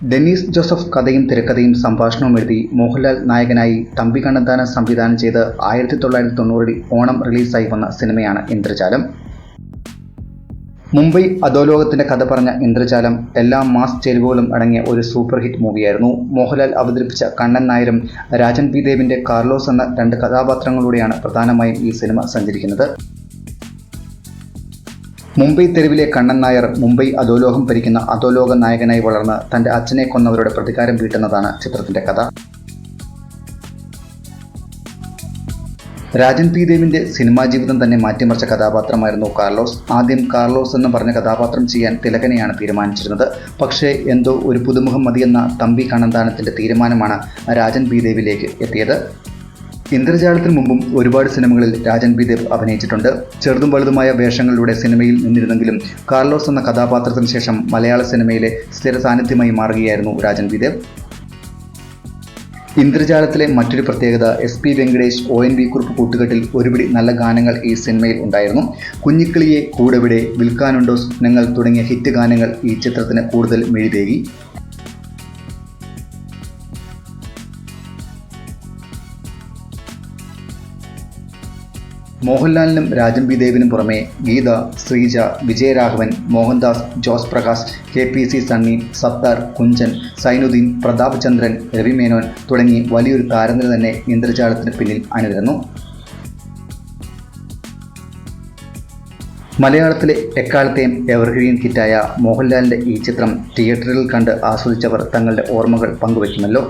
Dennis Joseph കഥയും തിരക്കഥയും സംഭാഷണവും എഴുതി മോഹൻലാൽ നായകനായി തമ്പി കണ്ണന്താനം സംവിധാനം ചെയ്ത് 1990 ഓണം റിലീസായി വന്ന സിനിമയാണ് ഇന്ദ്രജാലം. മുംബൈ അധോലോകത്തിന്റെ കഥ പറഞ്ഞ ഇന്ദ്രജാലം എല്ലാ മാസ് ചേരുവകളും അടങ്ങിയ ഒരു സൂപ്പർ ഹിറ്റ് മൂവിയായിരുന്നു. മോഹൻലാൽ അവതരിപ്പിച്ച കണ്ണൻ നായരും രാജൻ പി ദേവിന്റെ കാർലോസ് എന്ന രണ്ട് കഥാപാത്രങ്ങളിലൂടെയാണ് പ്രധാനമായും ഈ സിനിമ സഞ്ചരിക്കുന്നത്. മുംബൈ തെരുവിലെ കണ്ണൻ നായർ മുംബൈ അധോലോകം ഭരിക്കുന്ന അധോലോക നായകനായി വളർന്ന് തന്റെ അച്ഛനെ കൊന്നവരുടെ പ്രതികാരം വീട്ടുന്നതാണ് ചിത്രത്തിന്റെ കഥ. രാജൻ പി ദേവിന്റെ സിനിമാ ജീവിതം തന്നെ മാറ്റിമറിച്ച കഥാപാത്രമായിരുന്നു കാർലോസ്. ആദ്യം കാർലോസ് എന്ന് പറഞ്ഞ കഥാപാത്രം ചെയ്യാൻ തിലകനെയാണ് തീരുമാനിച്ചിരുന്നത്. പക്ഷേ എന്തോ ഒരു പുതുമുഖം മതിയെന്ന തമ്പി കണ്ണന്താനത്തിന്റെ തീരുമാനമാണ് രാജൻ പി ദേവിലേക്ക് എത്തിയത്. ഇന്ദ്രജാലത്തിന് മുമ്പും ഒരുപാട് സിനിമകളിൽ രാജൻ പി ദേവ് അഭിനയിച്ചിട്ടുണ്ട്. ചെറുതും വലുതുമായ വേഷങ്ങളിലൂടെ സിനിമയിൽ നിന്നിരുന്നെങ്കിലും കാർലോസ് എന്ന കഥാപാത്രത്തിന് ശേഷം മലയാള സിനിമയിലെ സ്ഥിര സാന്നിധ്യമായി മാറുകയായിരുന്നു രാജൻ പി ദേവ്. ഇന്ദ്രജാലത്തിലെ മറ്റൊരു പ്രത്യേകത SP വെങ്കടേഷ്, ONV കുറുപ്പ് കൂട്ടുകെട്ടിൽ ഒരുപിടി നല്ല ഗാനങ്ങൾ ഈ സിനിമയിൽ ഉണ്ടായിരുന്നു. കുഞ്ഞിക്കിളിയെ, കൂടെവിടെ, വിൽക്കാനുണ്ടോ സ്വപ്നങ്ങൾ തുടങ്ങിയ ഹിറ്റ് ഗാനങ്ങൾ ഈ ചിത്രത്തിന് കൂടുതൽ മിഴിതേകി. മോഹൻലാലിനും രാജൻ പി ദേവിനും പുറമെ ഗീത, ശ്രീജ, വിജയരാഘവൻ, മോഹൻദാസ്, ജോസ് പ്രകാശ്, KPC സണ്ണി, സത്താർ, കുഞ്ചൻ, സൈനുദ്ദീൻ, പ്രതാപ് ചന്ദ്രൻ, രവി മേനോൻ തുടങ്ങി വലിയൊരു താരനിര തന്നെ ഇന്ദ്രജാലത്തിന് പിന്നിൽ അണിനിരന്നു. മലയാളത്തിലെ എക്കാലത്തെയും എവർഗ്രീൻ ഹിറ്റായ മോഹൻലാലിൻ്റെ ഈ ചിത്രം തിയേറ്ററിൽ കണ്ട് ആസ്വദിച്ചവർ തങ്ങളുടെ ഓർമ്മകൾ പങ്കുവയ്ക്കുമല്ലോ.